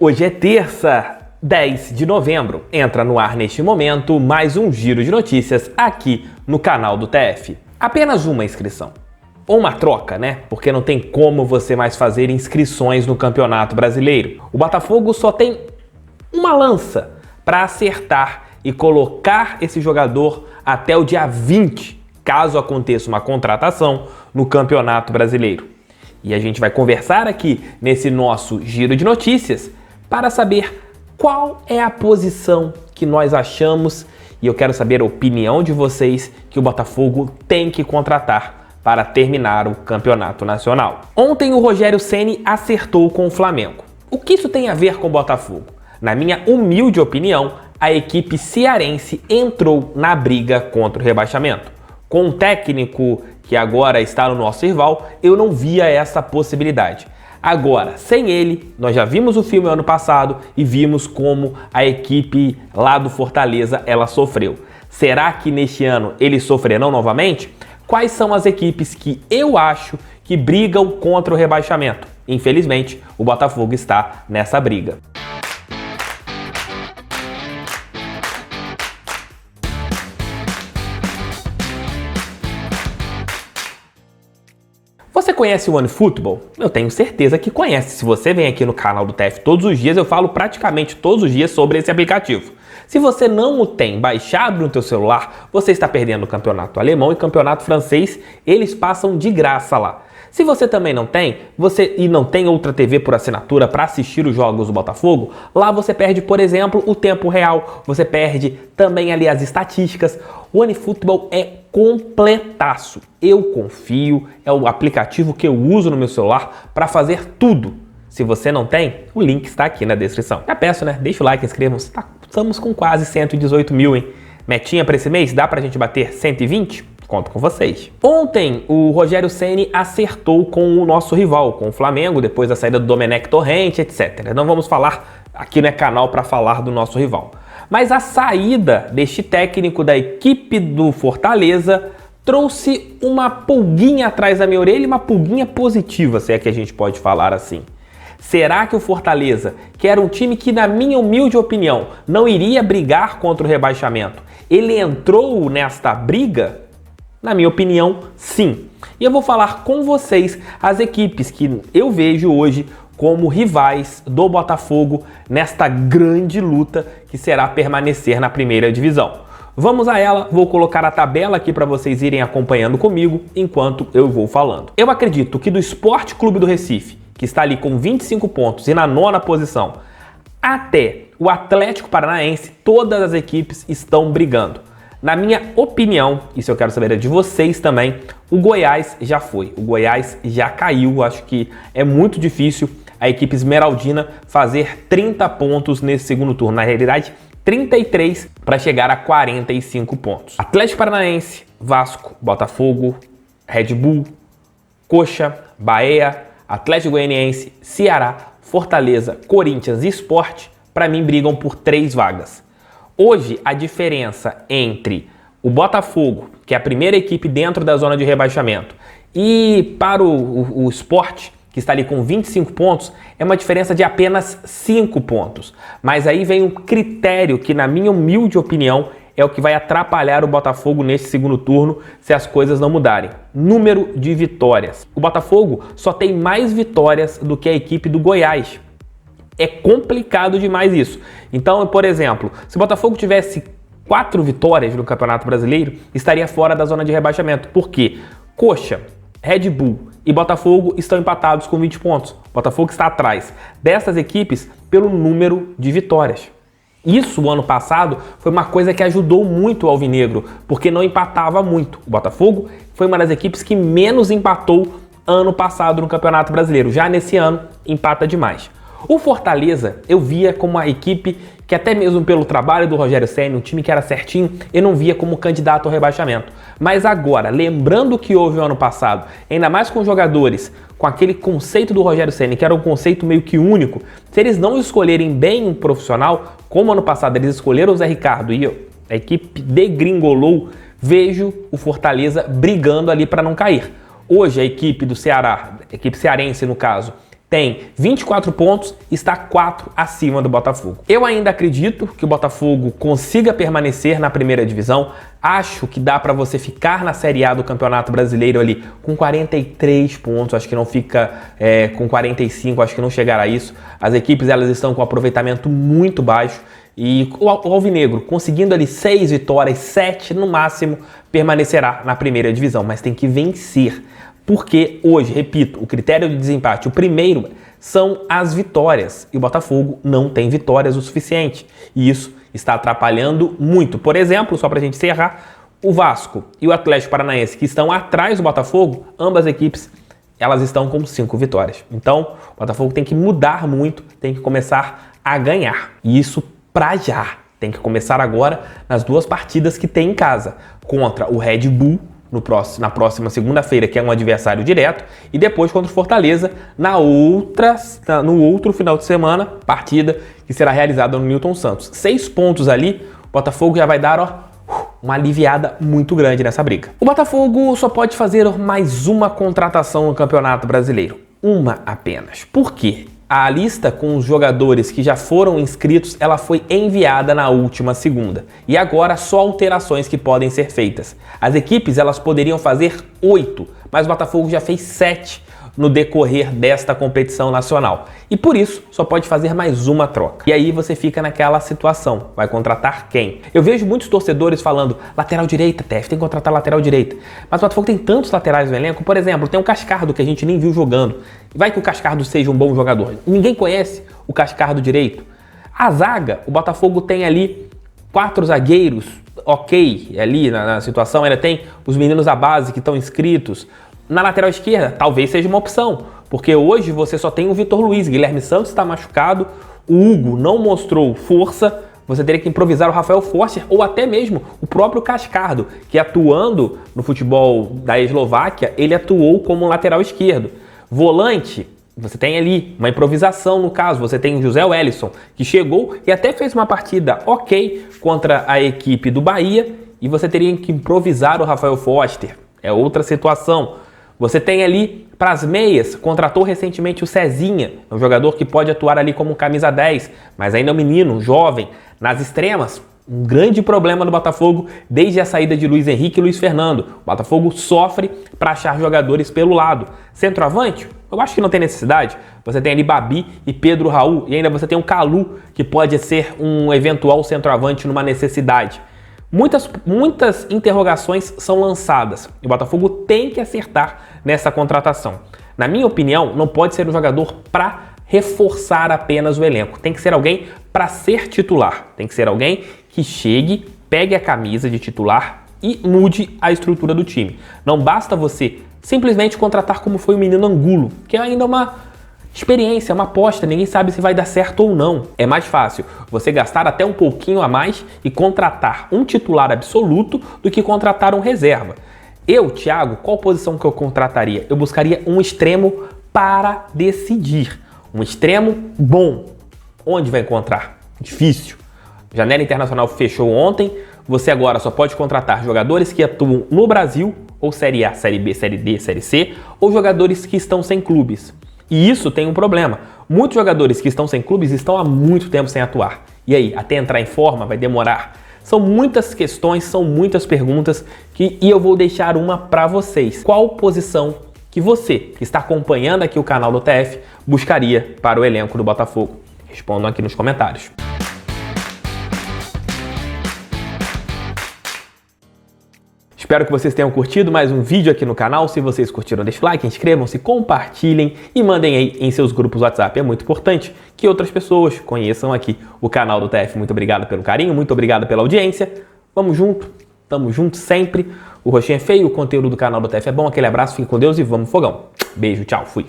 Hoje é terça, 10 de novembro. Entra no ar neste momento mais um giro de notícias aqui no canal do TF. Apenas uma inscrição. Ou uma troca, né? Porque não tem como você mais fazer inscrições no Campeonato Brasileiro. O Botafogo só tem uma lança para acertar e colocar esse jogador até o dia 20, caso aconteça uma contratação no Campeonato Brasileiro. E a gente vai conversar aqui nesse nosso giro de notícias para saber qual é a posição que nós achamos, e eu quero saber a opinião de vocês, que o Botafogo tem que contratar para terminar o Campeonato Nacional. Ontem o Rogério Ceni acertou com o Flamengo. O que isso tem a ver com o Botafogo? Na minha humilde opinião, a equipe cearense entrou na briga contra o rebaixamento. Com um técnico que agora está no nosso rival, eu não via essa possibilidade. Agora, sem ele, nós já vimos o filme ano passado e vimos como a equipe lá do Fortaleza ela sofreu. Será que neste ano eles sofrerão novamente? Quais são as equipes que eu acho que brigam contra o rebaixamento? Infelizmente, o Botafogo está nessa briga. Você conhece o OneFootball? Eu tenho certeza que conhece. Se você vem aqui no canal do TF todos os dias, eu falo praticamente todos os dias sobre esse aplicativo. Se você não o tem baixado no teu celular, você está perdendo o campeonato alemão e campeonato francês, eles passam de graça lá. Se você também não tem, e não tem outra TV por assinatura para assistir os jogos do Botafogo, lá você perde, por exemplo, o tempo real, você perde também ali as estatísticas. O OneFootball é completaço. Eu confio, é o aplicativo que eu uso no meu celular para fazer tudo. Se você não tem, o link está aqui na descrição. Já peço, né? Deixa o like, inscreva-se. Estamos com quase 118 mil, hein? Metinha para esse mês? Dá para a gente bater 120? Conto com vocês. Ontem, o Rogério Ceni acertou com o nosso rival, com o Flamengo, depois da saída do Domenech Torrente, etc. Não vamos falar, aqui não é canal para falar do nosso rival. Mas a saída deste técnico da equipe do Fortaleza trouxe uma pulguinha atrás da minha orelha, uma pulguinha positiva, se é que a gente pode falar assim. Será que o Fortaleza, que era um time que, na minha humilde opinião, não iria brigar contra o rebaixamento, ele entrou nesta briga? Na minha opinião, sim. E eu vou falar com vocês as equipes que eu vejo hoje como rivais do Botafogo nesta grande luta que será permanecer na primeira divisão. Vamos a ela, vou colocar a tabela aqui para vocês irem acompanhando comigo enquanto eu vou falando. Eu acredito que do Sport Clube do Recife, que está ali com 25 pontos e na nona posição, até o Atlético Paranaense, todas as equipes estão brigando. Na minha opinião, isso eu quero saber de vocês também, o Goiás já foi. O Goiás já caiu. Acho que é muito difícil a equipe esmeraldina fazer 30 pontos nesse segundo turno. Na realidade, 33 para chegar a 45 pontos. Atlético Paranaense, Vasco, Botafogo, Red Bull, Coxa, Bahia, Atlético Goianiense, Ceará, Fortaleza, Corinthians e Sport, para mim, brigam por 3 vagas. Hoje, a diferença entre o Botafogo, que é a primeira equipe dentro da zona de rebaixamento, e para o Sport, que está ali com 25 pontos, é uma diferença de apenas 5 pontos. Mas aí vem um critério que, na minha humilde opinião, é o que vai atrapalhar o Botafogo nesse segundo turno se as coisas não mudarem. Número de vitórias. O Botafogo só tem mais vitórias do que a equipe do Goiás. É complicado demais isso. Então, por exemplo, se o Botafogo tivesse 4 vitórias no Campeonato Brasileiro, estaria fora da zona de rebaixamento. Por quê? Coxa, Red Bull e Botafogo estão empatados com 20 pontos. O Botafogo está atrás dessas equipes pelo número de vitórias. Isso, o ano passado, foi uma coisa que ajudou muito o Alvinegro, porque não empatava muito. O Botafogo foi uma das equipes que menos empatou ano passado no Campeonato Brasileiro. Já nesse ano, empata demais. O Fortaleza eu via como uma equipe que, até mesmo pelo trabalho do Rogério Ceni, um time que era certinho, eu não via como candidato ao rebaixamento. Mas agora, lembrando o que houve no ano passado, ainda mais com jogadores com aquele conceito do Rogério Ceni, que era um conceito meio que único, se eles não escolherem bem um profissional, como ano passado eles escolheram o Zé Ricardo e a equipe degringolou, vejo o Fortaleza brigando ali para não cair. Hoje a equipe do Ceará, a equipe cearense no caso, tem 24 pontos e está 4 acima do Botafogo. Eu ainda acredito que o Botafogo consiga permanecer na primeira divisão. Acho que dá para você ficar na Série A do Campeonato Brasileiro ali com 43 pontos. Acho que não fica com 45, acho que não chegará a isso. As equipes elas estão com aproveitamento muito baixo. E o Alvinegro, conseguindo ali 6 vitórias, 7 no máximo, permanecerá na primeira divisão. Mas tem que vencer. Porque hoje, repito, o critério de desempate, o primeiro, são as vitórias. E o Botafogo não tem vitórias o suficiente. E isso está atrapalhando muito. Por exemplo, só para a gente encerrar, o Vasco e o Atlético Paranaense, que estão atrás do Botafogo, ambas equipes, elas estão com 5 vitórias. Então, o Botafogo tem que mudar muito, tem que começar a ganhar. E isso pra já. Tem que começar agora nas 2 partidas que tem em casa. Contra o Red Bull, na próxima segunda-feira, que é um adversário direto, e depois contra o Fortaleza no outro final de semana, partida que será realizada no Newton Santos. 6 pontos ali, o Botafogo já vai dar uma aliviada muito grande nessa briga. O Botafogo só pode fazer mais uma contratação no Campeonato Brasileiro. Uma apenas. Por quê? A lista com os jogadores que já foram inscritos, ela foi enviada na última segunda. E agora só alterações que podem ser feitas. As equipes elas poderiam fazer 8, mas o Botafogo já fez 7 no decorrer desta competição nacional. E por isso só pode fazer mais uma troca. E aí você fica naquela situação, vai contratar quem? Eu vejo muitos torcedores falando, lateral direita, Tef, tem que contratar lateral direita. Mas o Botafogo tem tantos laterais no elenco, por exemplo, tem o Cascardo que a gente nem viu jogando. Vai que o Cascardo seja um bom jogador. Ninguém conhece o Cascardo direito. A zaga, o Botafogo tem ali 4 zagueiros, ok, ali na situação, ainda tem os meninos da base que estão inscritos. Na lateral esquerda, talvez seja uma opção, porque hoje você só tem o Vitor Luiz, Guilherme Santos está machucado, o Hugo não mostrou força, você teria que improvisar o Rafael Forster ou até mesmo o próprio Cascardo, que atuando no futebol da Eslováquia, ele atuou como lateral esquerdo. Volante, você tem ali uma improvisação no caso, você tem o José Wellison, que chegou e até fez uma partida ok contra a equipe do Bahia, e você teria que improvisar o Rafael Forster, é outra situação. Você tem ali, para as meias, contratou recentemente o Cezinha, um jogador que pode atuar ali como camisa 10, mas ainda é um menino, jovem. Nas extremas, um grande problema do Botafogo desde a saída de Luiz Henrique e Luiz Fernando. O Botafogo sofre para achar jogadores pelo lado. Centroavante, eu acho que não tem necessidade. Você tem ali Babi e Pedro Raul, e ainda você tem o Calu, que pode ser um eventual centroavante numa necessidade. Muitas interrogações são lançadas e o Botafogo tem que acertar nessa contratação. Na minha opinião, não pode ser um jogador para reforçar apenas o elenco. Tem que ser alguém para ser titular. Tem que ser alguém que chegue, pegue a camisa de titular e mude a estrutura do time. Não basta você simplesmente contratar como foi o menino Angulo, que é ainda uma experiência, uma aposta, ninguém sabe se vai dar certo ou não. É mais fácil você gastar até um pouquinho a mais e contratar um titular absoluto do que contratar um reserva. Eu, Thiago, qual posição que eu contrataria? Eu buscaria um extremo para decidir. Um extremo bom. Onde vai encontrar? Difícil. Janela Internacional fechou ontem. Você agora só pode contratar jogadores que atuam no Brasil, ou Série A, Série B, Série D, Série C, ou jogadores que estão sem clubes. E isso tem um problema. Muitos jogadores que estão sem clubes estão há muito tempo sem atuar. E aí, até entrar em forma vai demorar. São muitas questões, são muitas perguntas e eu vou deixar uma para vocês. Qual posição que você, que está acompanhando aqui o canal do TF, buscaria para o elenco do Botafogo? Respondam aqui nos comentários. Espero que vocês tenham curtido mais um vídeo aqui no canal. Se vocês curtiram, deixem o like, inscrevam-se, compartilhem e mandem aí em seus grupos WhatsApp. É muito importante que outras pessoas conheçam aqui o canal do TF. Muito obrigado pelo carinho, muito obrigado pela audiência. Vamos junto, tamo junto sempre. O roxinho é feio, o conteúdo do canal do TF é bom. Aquele abraço, fique com Deus e vamos fogão. Beijo, tchau, fui.